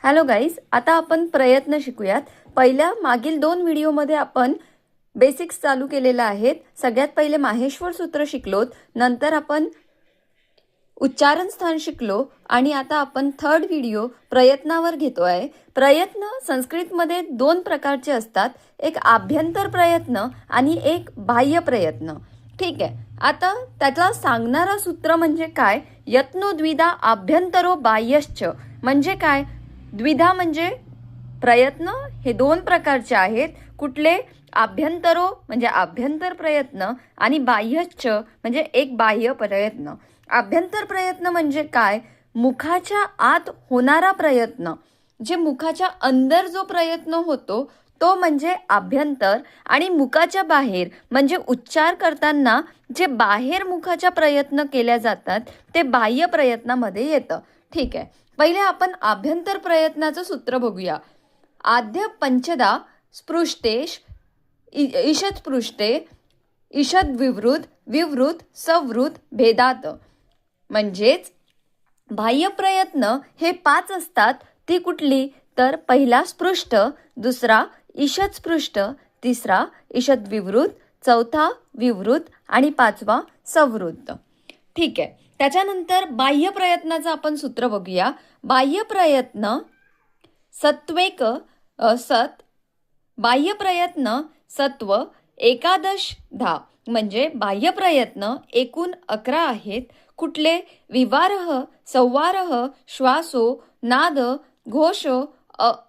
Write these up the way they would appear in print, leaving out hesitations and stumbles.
Hello guys, आता आपण प्रयत्न शिकूयात. पहिल्या मागील 2 व्हिडिओमध्ये आपण बेसिक्स चालू केलेला आहेत. सगळ्यात पहिले माहेश्वर सूत्र शिकलोत, नंतर आपण उच्चारण स्थान शिकलो आणि आता आपण थर्ड व्हिडिओ प्रयत्नावर घेतोय. प्रयत्न संस्कृतमध्ये 2 प्रकारचे असतात, एक आभ्यंतर प्रयत्न आणि एक बाह्य प्रयत्न. ठीक आहे, आता त्याला सांगणारा सूत्र म्हणजे काय? यत्नो द्विधा आभ्यंतरो बाह्यश्च. म्हणजे काय? द्विधा म्हणजे प्रयत्न हे 2 प्रकारचे आहेत. कुठले? आभ्यंतरो म्हणजे आभ्यंतर प्रयत्न आणि बाह्यश्च म्हणजे एक बाह्य प्रयत्न. आभ्यंतर प्रयत्न म्हणजे काय? मुखाच्या आत होणारा प्रयत्न, जे मुखाच्या अंदर जो प्रयत्न होतो तो म्हणजे आभ्यंतर, आणि मुखाच्या बाहेर म्हणजे उच्चार करताना जे बाहेर मुखाच्या प्रयत्न केल्या जातात ते बाह्य प्रयत्नामध्ये येतं. ठीक आहे, पहिले आपण आभ्यंतर प्रयत्नाचं सूत्र बघूया. आद्य पंचदा स्पृष्टेश ईषत स्पृष्टे ईषद विवृत विवृत सवृत भेदात. म्हणजेच बाह्य प्रयत्न हे 5 असतात. ती कुठली? तर पहिला स्पृष्ट, दुसरा ईषद स्पृष्ट, तिसरा ईषद विवृत, चौथा विवृत आणि 5वा सवृत. ठीक आहे, त्याच्यानंतर बाह्य प्रयत्नाचं आपण सूत्र बघूया. बाह्य प्रयत्न सत्वेक सत बाह्य प्रयत्न सत्व एकादश धा. म्हणजे बाह्य प्रयत्न एकूण 11 आहेत. कुठले? विवारह संवारह श्वासो नाद घोष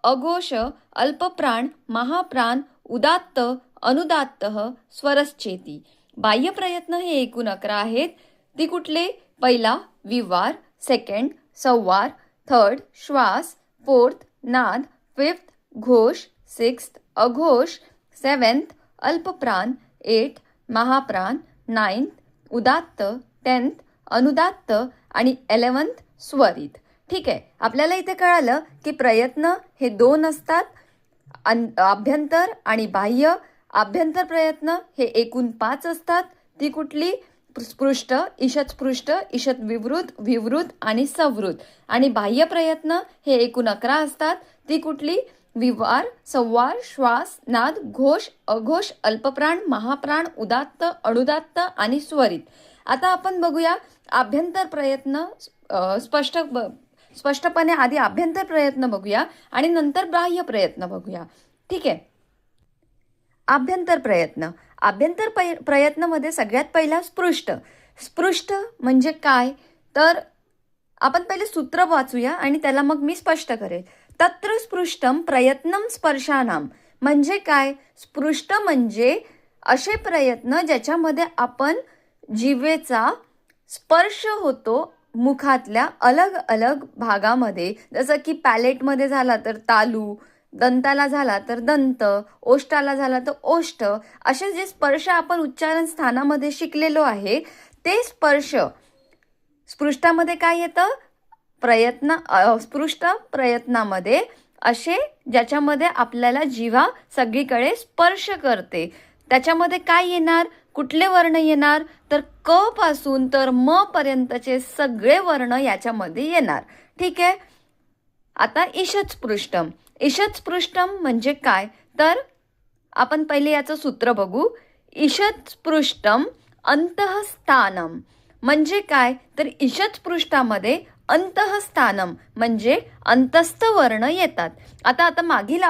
अघोष अल्पप्राण महाप्राण उदात्त अनुदात्त स्वरश्चेती. बाह्य प्रयत्न हे एकूण 11 आहेत. ती कुठले? पहिला विवार, सेकंड संवार, थर्ड श्वास, फोर्थ नाद, फिफ्थ घोष, सिक्स्थ अघोष, सेवेंथ अल्पप्राण, एट महाप्राण, नाइन्थ उदात्त, 10th अनुदात्त आणि 11th स्वरित. ठीक आहे, आपल्याला इथे कळालं की प्रयत्न हे 2 असतात, आभ्यंतर आणि बाह्य. आभ्यंतर प्रयत्न हे एकूण 5 असतात. ती कुठली? स्पृष्ट, ईषद स्पृष्ट, ईषद विवृत, विवृत आणि सवृत. आणि बाह्य प्रयत्न हे एकूण 11 असतात. ती कुठली? विवार संवार श्वास नाद घोष अघोष अल्पप्राण महाप्राण उदात्त अनुदात्त आणि स्वरित. आता आपण बघूया आभ्यंतर प्रयत्न स्पष्टपणे. आधी आभ्यंतर प्रयत्न बघूया आणि नंतर बाह्य प्रयत्न बघूया. ठीक आहे, आभ्यंतर प्रयत्न. आभ्यंतर प्रयत्नामध्ये सगळ्यात पहिला स्पृष्ट. स्पृष्ट म्हणजे काय? तर आपण पहिले सूत्र वाचूया आणि त्याला मग मी स्पष्ट करेल. तत्र स्पृष्टम प्रयत्नम स्पर्शानाम. म्हणजे काय? स्पृष्ट म्हणजे असे प्रयत्न ज्याच्यामध्ये आपण जिभेचा स्पर्श होतो मुखातल्या अलग अलग भागामध्ये. जसं की पॅलेटमध्ये झाला तर तालू, दंताला झाला तर दंत, ओष्ठाला झाला तर ओष्ठ. असे जे स्पर्श आपण उच्चारण स्थानामध्ये शिकलेलो आहे ते स्पर्श स्पृष्टामध्ये काय येतं? प्रयत्न स्पृष्ट प्रयत्नामध्ये असे ज्याच्यामध्ये आपल्याला जिव्हा सगळीकडे स्पर्श करते. त्याच्यामध्ये काय येणार? कुठले वर्ण येणार? तर क पासून तर म पर्यंतचे सगळे वर्ण याच्यामध्ये येणार. ठीक आहे, आता ईषद स्पृष्टम. ईषद स्पृष्टम म्हणजे काय? तर आपण पहिले याचं सूत्र बघू. ईषद स्पृष्टम अंतःस्थानम. म्हणजे काय? तर ईषद स्पृष्टामध्ये अंतःस्थानम म्हणजे अंतस्थ वर्ण येतात. आता मागील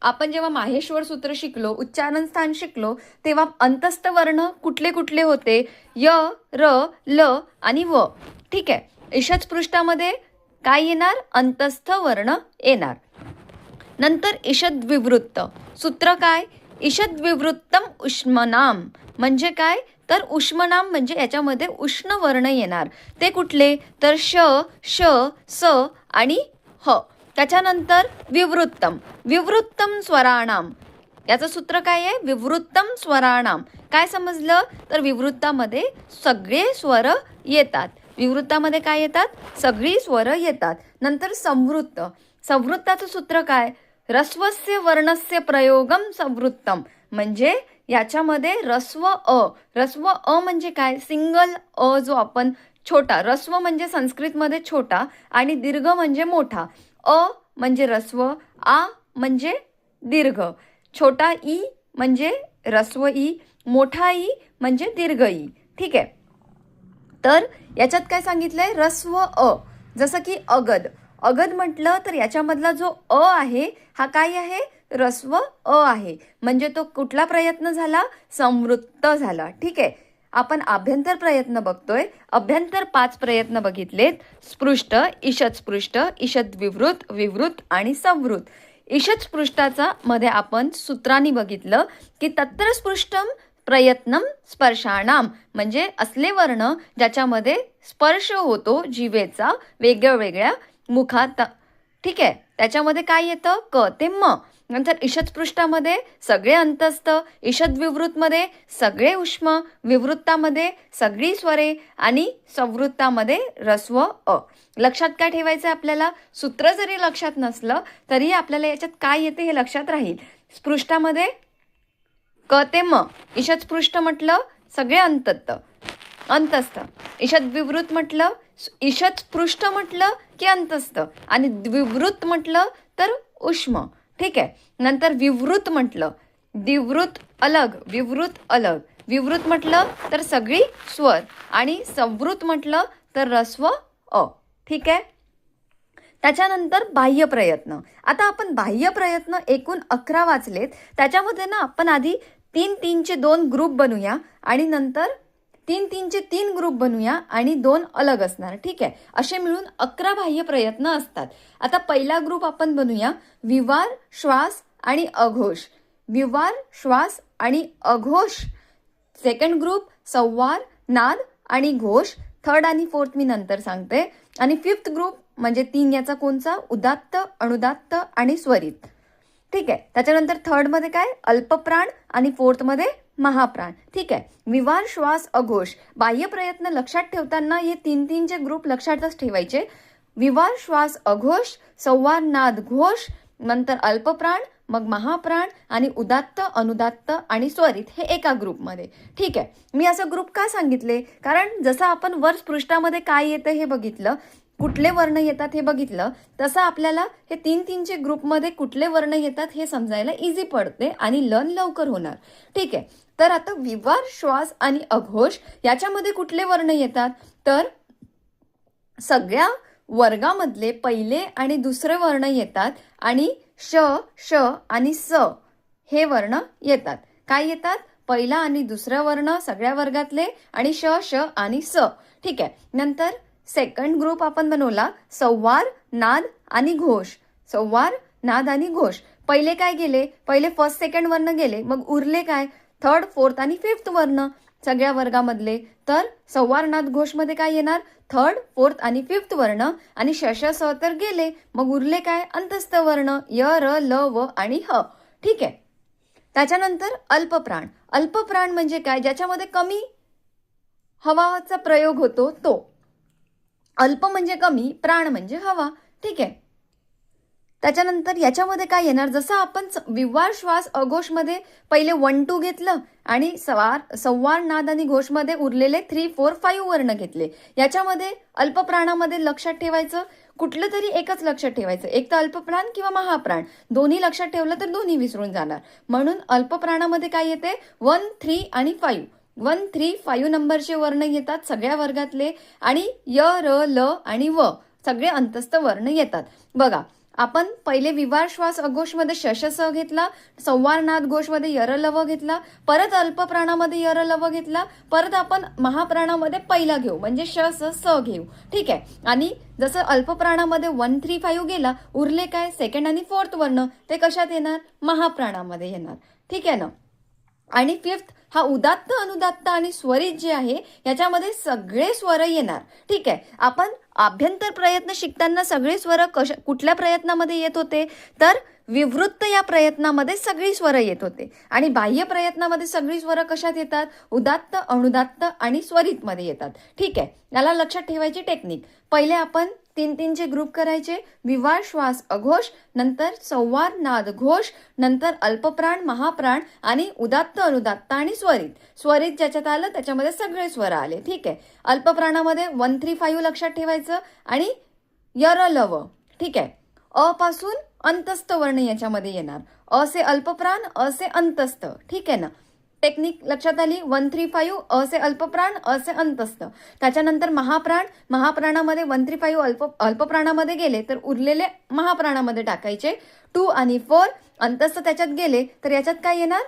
आपण जेव्हा माहेश्वर सूत्र शिकलो, उच्चारण स्थान शिकलो, तेव्हा अंतस्थ वर्ण कुठले कुठले होते? य, र, ल आणि व. ठीक आहे, ईषद स्पृष्टामध्ये काय येणार? अंतस्थ वर्ण येणार. नंतर ईषद विवृत्त. सूत्र काय? ईषद विवृत्तम उष्मनाम. म्हणजे काय? तर उष्मनाम म्हणजे याच्यामध्ये उष्ण वर्ण येणार. ते कुठले? तर श, श, स आणि ह. त्याच्यानंतर विवृत्तम. विवृत्तम स्वराणाम. याचं सूत्र काय आहे? विवृत्तम स्वराणाम. काय समजलं? तर विवृत्तामध्ये सगळे स्वर येतात. विवृत्तामध्ये काय येतात? सगळी स्वर येतात. नंतर संवृत्त. संवृत्ताचं सूत्र काय? रस्वस्य वर्णस्य प्रयोगम संवृत्तम. म्हणजे याच्यामध्ये रस्व अ. रस्व अ म्हणजे काय? सिंगल अ जो आपण छोटा. रस्व म्हणजे संस्कृतमध्ये छोटा आणि दीर्घ म्हणजे मोठा. अ म्हणजे ऱ्हस्व, आ म्हणजे दीर्घ, छोटा ई म्हणजे ऱ्हस्व ई, मोठा ई म्हणजे दीर्घ ई. ठीक आहे. तर याच्यात काय सांगितलंय, ऱ्हस्व अ, जसं की अगद. अगद म्हटलं तर याच्यामधला जो अ आहे हा काय आहे, ऱ्हस्व अ आहे. म्हणजे तो कुठला प्रयत्न झाला, संवृत्त झाला. ठीक आहे. आपण आभ्यंतर प्रयत्न बघतोय. अभ्यंतर 5 प्रयत्न बघितलेत. स्पृष्ट, ईषत स्पृष्ट, ईषत विवृत, विवृत आणि संवृत. ईषत स्पृष्टाचा मध्ये आपण सूत्रांनी बघितलं की तत्र स्पृष्टम प्रयत्नम स्पर्शाणाम, म्हणजे असले वर्ण ज्याच्यामध्ये स्पर्श होतो जीवेचा वेगळ्या वेगळ्या मुखात. ठीक आहे. त्याच्यामध्ये काय येतं, क ते म. नंतर ईषत्पृष्ठामध्ये सगळे अंतस्थ, ईषद विवृतमध्ये सगळे उष्म, विवृत्तामध्ये सगळी स्वरे आणि संवृत्तामध्ये ऱ्हस्व अ. लक्षात काय ठेवायचं आपल्याला, सूत्र जरी लक्षात नसलं तरी आपल्याला याच्यात काय येते हे लक्षात राहील. स्पृष्टामध्ये क ते म, ईषद स्पृष्ट म्हटलं सगळे अंतस्थ, ईषद विवृत म्हटलं, ईषद स्पृष्ट म्हटलं की अंतस्थ, आणि विवृत म्हटलं तर उष्म. ठीक आहे. नंतर विवृत म्हटलं, दिवृत अलग, विवृत अलग, विवृत म्हटलं तर सगळी स्वर, आणि संवृत म्हटलं तर ऱ्हस्व अ. ठीक आहे. त्याच्यानंतर बाह्य प्रयत्न. आता आपण बाह्य प्रयत्न एकूण 11 वाचलेत. त्याच्यामध्ये ना आपण आधी 3-3चे 2 ग्रुप बनवूया आणि नंतर 3-3चे 3 ग्रुप बनवूया आणि 2 अलग असणार. ठीक आहे. असे मिळून 11 बाह्य प्रयत्न असतात. आता पहिला ग्रुप आपण बनवूया विवार, श्वास आणि अघोष. विवार, श्वास आणि अघोष. सेकंड ग्रुप संवार, नाद आणि घोष. थर्ड आणि फोर्थ मी नंतर सांगते. आणि फिफ्थ ग्रुप म्हणजे 3 याचा कोणचा, उदात्त, अनुदात्त आणि स्वरित. ठीक आहे. त्याच्यानंतर थर्डमध्ये काय, अल्पप्राण, आणि फोर्थमध्ये महाप्राण. ठीक आहे. विवार, श्वास, अघोष. बाह्य प्रयत्न लक्षात ठेवताना हे 3-3चे ग्रुप लक्षातच ठेवायचे. विवार, श्वास, अघोष, संवार, नाद, घोष, नंतर अल्पप्राण, मग महाप्राण आणि उदात्त, अनुदात्त आणि स्वरित हे एका ग्रुपमध्ये. ठीक आहे. मी असं ग्रुप का सांगितले, कारण जसं आपण वर पृष्ठामध्ये काय येतं हे बघितलं, कुठले वर्ण येतात हे बघितलं, तसं आपल्याला हे 3-3चे ग्रुपमध्ये कुठले वर्ण येतात हे समजायला इझी पडते आणि लर्न लवकर होणार. ठीक आहे. तर आता विवार, श्वास आणि अघोष याच्यामध्ये कुठले वर्ण येतात, तर सगळ्या वर्गामधले पहिले आणि दुसरे वर्ण येतात आणि श, श आणि स हे वर्ण येतात. काय येतात, पहिला आणि दुसरा वर्ण सगळ्या वर्गातले आणि श, श आणि स. ठीक आहे. नंतर सेकंड ग्रुप आपण बनवला संवार, नाद आणि घोष. संवार, नाद आणि घोष. पहिले काय गेले, पहिले फर्स्ट सेकंड वर्ण गेले, मग उरले काय, थर्ड, फोर्थ आणि फिफ्थ वर्ण सगळ्या वर्गामधले. तर संवार, नाद, घोषमध्ये काय येणार, थर्ड, फोर्थ आणि फिफ्थ वर्ण, आणि श, श, स तर गेले, मग उरले काय, अंतस्थ वर्ण य, र, ल, व आणि ह. ठीक आहे. त्याच्यानंतर अल्पप्राण. अल्पप्राण म्हणजे काय, ज्याच्यामध्ये कमी हवाचा प्रयोग होतो तो. अल्प म्हणजे कमी, प्राण म्हणजे हवा. ठीक आहे. त्याच्यानंतर याच्यामध्ये काय येणार, जसं आपण विवार, श्वास, अघोषमध्ये पहिले 1-2 घेतलं आणि संवार, नाद आणि घोषमध्ये उरलेले 3, 4, 5 वर्ण घेतले. याच्यामध्ये अल्पप्राणामध्ये लक्षात ठेवायचं, कुठलं तरी एकच लक्षात ठेवायचं, एक तर अल्पप्राण किंवा महाप्राण. दोन्ही लक्षात ठेवलं तर दोन्ही विसरून जाणार. म्हणून अल्पप्राणामध्ये काय येते, 1, 3 आणि 5. 1, 3, 5 नंबरचे वर्ण येतात सगळ्या वर्गातले, आणि य, र, ल आणि व सगळे अंतस्थ वर्ण येतात. बघा, आपण पहिले विवार, श्वास, अघोषमध्ये श, श, स घेतला, संवार, नाद, घोषमध्ये य, र, ल, व घेतला, परत अल्पप्राणामध्ये य, र, ल, व घेतला, परत आपण महाप्राणामध्ये पहिला घेऊ म्हणजे श, स घेऊ. ठीक आहे. आणि जसं अल्पप्राणामध्ये 1, 3, 5 गेला, उरले काय, सेकंड आणि फोर्थ वर्ण, ते कशात येणार, महाप्राणामध्ये येणार. ठीक आहे ना. आणि फिफ्थ हा उदात्त, अनुदात्त आणि स्वरित जे आहे याच्यामध्ये सगळे स्वर येणार. ठीक आहे. आपण आभ्यंतर प्रयत्न शिकताना सगळे स्वर कुठल्या प्रयत्नामध्ये येत होते, तर विवृत्त या प्रयत्नामध्ये सगळी स्वर येत होते, आणि बाह्य प्रयत्नामध्ये सगळी स्वर कशात येतात, उदात्त, अनुदात्त आणि स्वरितमध्ये येतात. ठीक आहे. याला लक्षात ठेवायची टेक्निक, पहिले आपण 3-3चे ग्रुप करायचे, विवार, श्वास, अघोष, नंतर संवार, नाद, घोष, नंतर अल्पप्राण, महाप्राण आणि उदात्त, अनुदात्त आणि स्वरित. स्वरित ज्याच्यात आलं त्याच्यामध्ये सगळे स्वर आले. ठीक आहे. अल्पप्राणामध्ये 1, 3, 5 लक्षात ठेवायचं आणि य, र, ल, व. ठीक आहे. अ पासून अंतस्थ वर्ण याच्यामध्ये येणार. अ से अल्पप्राण, अ से अंतस्थ. ठीक आहे ना. टेक्निक लक्षात आली. 1 3 5 अ से अल्पप्राण, अ से अंतस्थ. त्याच्यानंतर महाप्राण, महाप्राणामध्ये 1 3 5 अल्पप्राणामध्ये गेले तर उरलेले महाप्राणामध्ये टाकायचे. 2 आणि 4 अंतस्थ त्याच्यात गेले तर याच्यात काय येणार?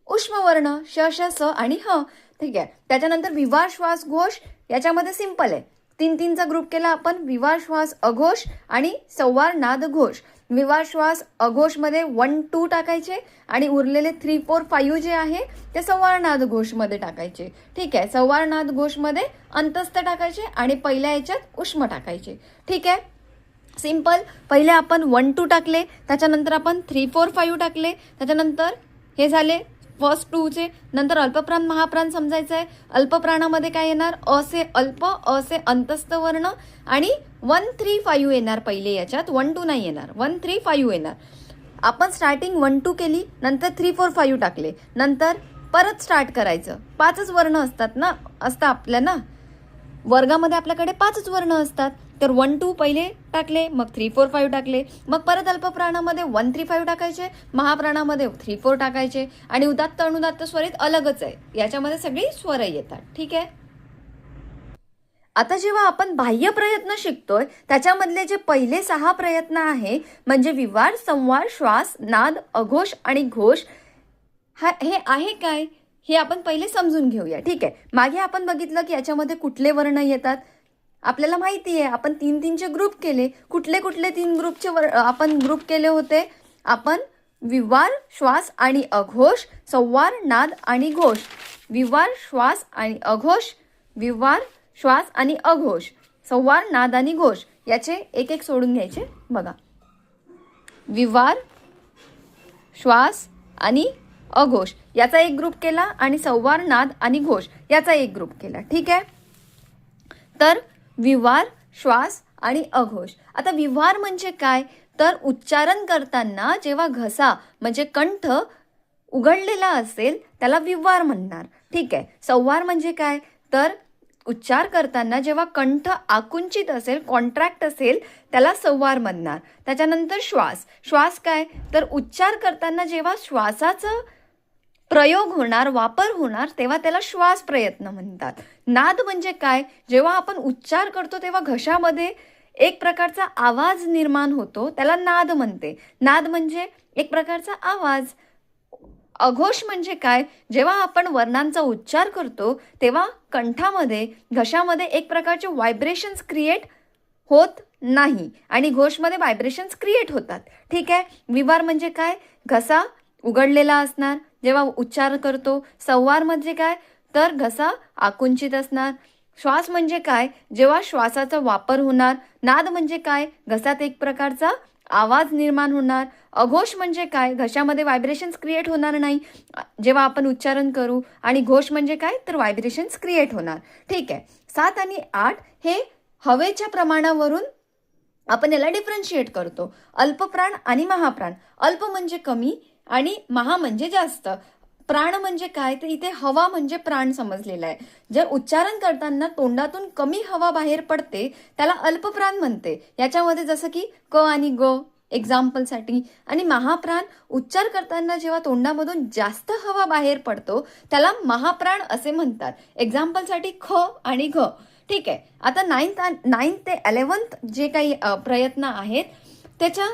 उष्मवर्ण श श स आणि ह. ठीक आहे. त्याच्यानंतर विवार श्वास घोष याच्यामध्ये सिंपल आहे. 3 3चा ग्रुप केला आपण. विवार श्वास अघोष आणि संवार नाद घोष. विवार श्वास अघोषमध्ये 1 2 टाकायचे आणि उरलेले 3 4 5 जे आहे ते संवार नाद घोषमध्ये टाकायचे. ठीक आहे. संवार नाद घोषमध्ये अंतस्थ टाकायचे आणि पहिल्या याच्यात उष्म टाकायचे. ठीक आहे. सिंपल. पहिले आपण 1 2 टाकले, त्याच्यानंतर आपण 3 4 5 टाकले, त्याच्यानंतर हे झाले फर्स्ट 2चे. नंतर अल्पप्राण महाप्राण समजायचं आहे. अल्पप्राणामध्ये काय येणार? अ से अल्प, अ से अंतस्थ वर्ण आणि 1 3 5 येणार पहिले याच्यात. 1 2 नाही येणार, 1 3 5 येणार. आपण स्टार्टिंग 1 2 केली, नंतर 3 4 5 टाकले, नंतर परत स्टार्ट करायचं. 5च वर्ण असतात ना, असतं आपल्या ना वर्गामध्ये आपल्याकडे 5च वर्ण असतात. तर 1 2 पहिले टाकले, मग 3 4 5 टाकले, मग परत अल्पप्राणामध्ये 1 3 5 टाकायचे, महाप्राणामध्ये 3 4 टाकायचे आणि उदात्त अनुदात्त स्वरित अलगच आहे. याच्यामध्ये सगळी स्वर येतात. ठीक आहे. आता जेव्हा आपण बाह्य प्रयत्न शिकतोय त्याच्यामधले जे पहिले 6 प्रयत्न आहे म्हणजे विवार, संवार, श्वास, नाद, अघोष आणि घोष, हे आहे काय हे आपण पहिले समजून घेऊया. ठीक आहे. मागे आपण बघितलं की याच्यामध्ये कुठले वर्ण येतात. आपल्याला माहिती आहे. आपण 3 3चे ग्रुप केले. कुठले कुठले 3 ग्रुपचे आपण ग्रुप केले होते? आपण विवार, श्वास आणि अघोष, संवार, नाद आणि घोष. विवार, श्वास आणि अघोष, विवार, श्वास आणि अघोष, संवार, नाद आणि घोष. याचे एक एक सोडून घ्यायचे. बघा, विवार, श्वास आणि अघोष याचा एक ग्रुप केला आणि संवार, नाद आणि घोष याचा एक ग्रुप केला. ठीक आहे. तर विवार, श्वास आणि अघोष. आता विवार म्हणजे काय? तर उच्चारण करताना जेव्हा घसा म्हणजे कंठ उघडलेला असेल त्याला विवार म्हणणार. ठीक आहे. संवार म्हणजे काय? तर उच्चार करताना जेव्हा कंठ आकुंचित असेल, कॉन्ट्रॅक्ट असेल त्याला संवार म्हणणार. त्याच्यानंतर श्वास. श्वास काय? तर उच्चार करताना जेव्हा श्वासाचा प्रयोग होणार, वापर होणार तेव्हा त्याला श्वास प्रयत्न म्हणतात. नाद म्हणजे काय? जेव्हा आपण उच्चार करतो तेव्हा घशामध्ये एक प्रकारचा आवाज निर्माण होतो त्याला नाद म्हणते. नाद म्हणजे एक प्रकारचा आवाज. अघोष म्हणजे काय? जेव्हा आपण वर्णांचा उच्चार करतो तेव्हा कंठामध्ये, घशामध्ये एक प्रकारचे व्हायब्रेशन्स क्रिएट होत नाही आणि घोषमध्ये व्हायब्रेशन्स क्रिएट होतात. ठीक आहे. विवार म्हणजे काय? घसा उघडलेला असणार जेव्हा उच्चार करतो. संवार म्हणजे काय? तर घसा आकुंचित असणार. श्वास म्हणजे काय? जेव्हा श्वासाचा वापर होणार. नाद म्हणजे काय? घसात एक प्रकारचा आवाज निर्माण होणार. अघोष म्हणजे काय? घशामध्ये व्हायब्रेशन्स क्रिएट होणार नाही जेव्हा आपण उच्चारण करू. आणि घोष म्हणजे काय? तर व्हायब्रेशन्स क्रिएट होणार. ठीक आहे. 7 आणि 8 हे हवेच्या प्रमाणावरून आपण याला डिफरन्शिएट करतो. अल्पप्राण आणि महाप्राण. अल्प म्हणजे कमी आणि महा म्हणजे जास्त. प्राण म्हणजे काय? तर इथे हवा म्हणजे प्राण समजलेला आहे. जर उच्चारण करताना तोंडातून कमी हवा बाहेर पडते त्याला अल्पप्राण म्हणते. याच्यामध्ये जसं की क आणि ग एक्झाम्पलसाठी. आणि महाप्राण उच्चार करताना जेव्हा तोंडामधून जास्त हवा बाहेर पडतो त्याला महाप्राण असे म्हणतात. एक्झाम्पलसाठी ख आणि घ. ठीक आहे. आता 9th ते 11th जे काही प्रयत्न आहेत त्याच्या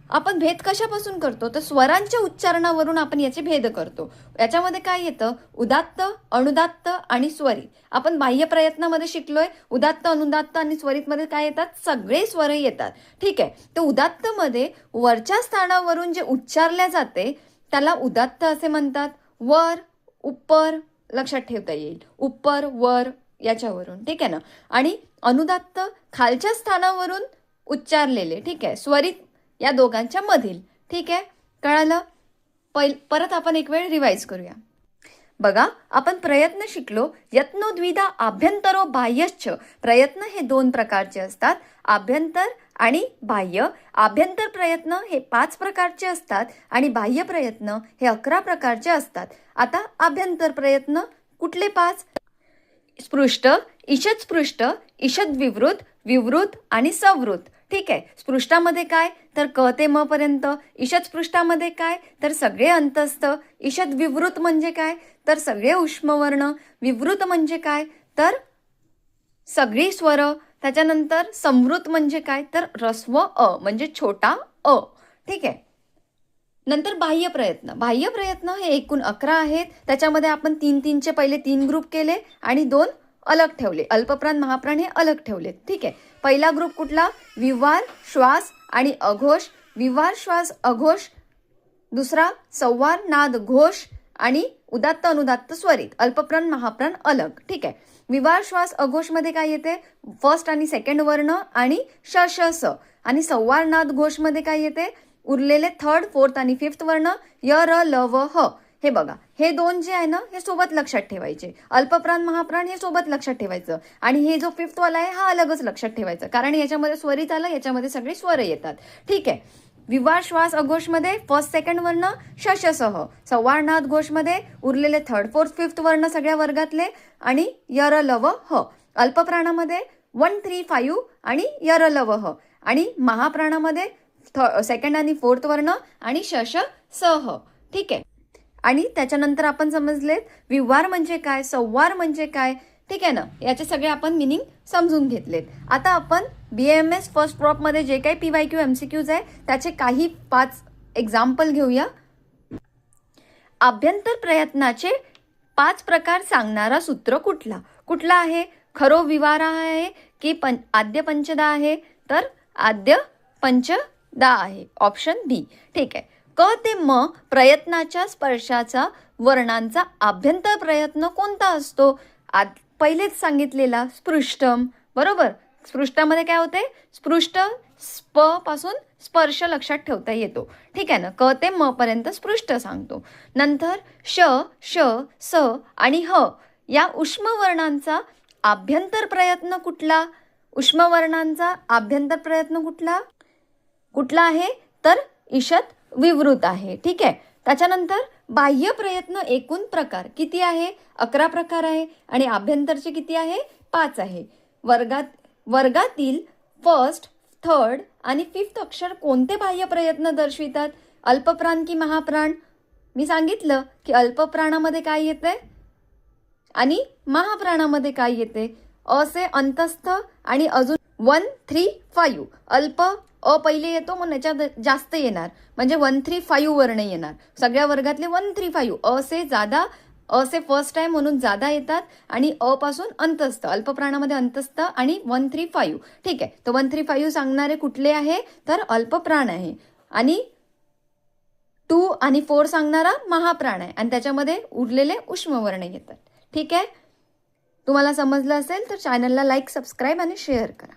आपण भेद कशापासून करतो? तर स्वरांच्या उच्चारणावरून आपण याचे भेद करतो. याच्यामध्ये काय येतं? उदात्त, अनुदात्त आणि स्वरित. आपण बाह्य प्रयत्नामध्ये शिकलोय उदात्त, अनुदात्त आणि स्वरितमध्ये काय येतात? सगळे स्वर येतात. ठीक आहे. तर उदात्तमध्ये वरच्या स्थानावरून जे उच्चारल्या जाते त्याला उदात्त असे म्हणतात. वर, उपर लक्षात ठेवता येईल. उपर, वर याच्यावरून. ठीक आहे ना. आणि अनुदात्त खालच्या स्थानावरून उच्चारलेले. ठीक आहे. स्वरित या दोघांच्या मधील. ठीक आहे. कळालं? परत आपण एक वेळ रिवाइज करूया. बघा, आपण प्रयत्न शिकलो. यत्नो द्विधा आभ्यंतरो बाह्यश्च. प्रयत्न हे 2 प्रकारचे असतात, आभ्यंतर आणि बाह्य. आभ्यंतर प्रयत्न हे 5 प्रकारचे असतात आणि बाह्य प्रयत्न हे 11 प्रकारचे असतात. आता आभ्यंतर प्रयत्न कुठले 5? स्पृष्ट, ईषद स्पृष्ट, ईषद विवृत, विवृत आणि सवृत. ठीक आहे. स्पृष्टामध्ये काय तर क ते म पर्यंत. ईषद स्पृष्टामध्ये काय तर सगळे अंतस्थ. ईषद विवृत म्हणजे काय तर सगळे उष्मवर्ण. विवृत म्हणजे काय तर सगळी स्वर. त्याच्यानंतर संवृत म्हणजे काय तर ऱ्हस्व अ म्हणजे छोटा अ. ठीक आहे. नंतर बाह्य प्रयत्न. बाह्य प्रयत्न हे एकूण 11 आहेत. त्याच्यामध्ये आपण 3-3चे पहिले 3 ग्रुप केले आणि 2 अलग ठेवले. अल्पप्राण महाप्राण हे अलग ठेवले. ठीक आहे. पहिला ग्रुप कुठला विवार श्वास आणि अघोष. विवार श्वास अघोष. दुसरा संवार नाद घोष आणि उदात्त अनुदात्त स्वरित. अल्पप्राण महाप्राण अलग. ठीक आहे. विवार श्वास अघोष मध्ये काय येते फर्स्ट आणि सेकंड वर्ण आणि श श स. आणि संवार नाद घोष मध्ये काय येते उरलेले थर्ड फोर्थ आणि फिफ्थ वर्ण य र ल व ह. हे बघा हे दोन जे आहे ना हे सोबत लक्षात ठेवायचे. अल्पप्राण महाप्राण हे सोबत लक्षात ठेवायचं आणि हे जो फिफ्थ वाला आहे हा अलगच लक्षात ठेवायचं कारण याच्यामध्ये स्वरित आलं याच्यामध्ये सगळे स्वर येतात. ठीक आहे. विवार श्वास अघोष मध्ये फर्स्ट सेकंड वर्ण श श सह. संवार नाद घोष मध्ये उरलेले थर्ड फोर्थ फिफ्थ वर्ण सगळ्या वर्गातले आणि य र ल व ह. अल्पप्राणामध्ये 1 3 5 आणि य र ल व ह. आणि महाप्राणामध्ये सेकंड आणि फोर्थ वर्ण आणि श श स ह. ठीक आहे. आणि त्याच्यानंतर आपण समजलेत विवार म्हणजे काय संवार म्हणजे काय. ठीक आहे ना. याचे सगळे आपण मिनिंग समजून घेतलेत. आता आपण BAMS फर्स्ट क्रॉपमध्ये जे काही PYQ MCQs आहे त्याचे काही 5 एक्झाम्पल घेऊया. आभ्यंतर प्रयत्नाचे 5 प्रकार सांगणारा सूत्र कुठला कुठला आहे. खरो विवार आहे की आद्य पंचदा आहे तर आद्य पंचदा आहे. ऑप्शन बी. ठीक आहे. क ते म प्रयत्नाच्या स्पर्शाचा वर्णांचा आभ्यंतर प्रयत्न कोणता असतो. पहिलेच सांगितलेला स्पृष्टम. बरोबर. स्पृष्टामध्ये काय होते स्पृष्ट स्प पासून स्पर्श लक्षात ठेवता येतो. ठीक आहे ना. क ते म पर्यंत स्पृष्ट सांगतो. नंतर श श स आणि ह या उष्म वर्णांचा आभ्यंतर प्रयत्न कुठला. उष्म वर्णांचा आभ्यंतर प्रयत्न कुठला आहे तर ईषद विवृत आहे. ठीक आहे. त्याच्यानंतर बाह्य प्रयत्न एकूण प्रकार किती आहे 11 प्रकार आहे आणि आभ्यंतरचे किती आहे 5 आहे. वर्गातील फर्स्ट थर्ड आणि फिफ्थ अक्षर कोणते बाह्य प्रयत्न दर्शवितात. अल्पप्राण की महाप्राण. मी सांगितलं की अल्पप्राणामध्ये काय येते आणि महाप्राणामध्ये काय येते. असे अंतस्थ आणि अजून 1 3 5 अल्प अ पहिले येतो मग याच्यात जास्त येणार म्हणजे 1 3 5 वर्ण येणार. सगळ्या वर्गातले 1 3 5 अ से जादा अ से फर्स्ट आहे म्हणून जादा येतात आणि अ पासून अंतस्थ अल्पप्राणामध्ये अंतस्थ आणि 1 3 5. ठीक आहे. तर 1 3 5 सांगणारे कुठले आहे तर अल्पप्राण आहे आणि 2 आणि 4 सांगणारा महाप्राण आहे आणि त्याच्यामध्ये उरलेले उष्मवर्ण येतात. ठीक आहे. तुम्हाला समजलं असेल तर चॅनलला लाईक सबस्क्राईब आणि शेअर करा.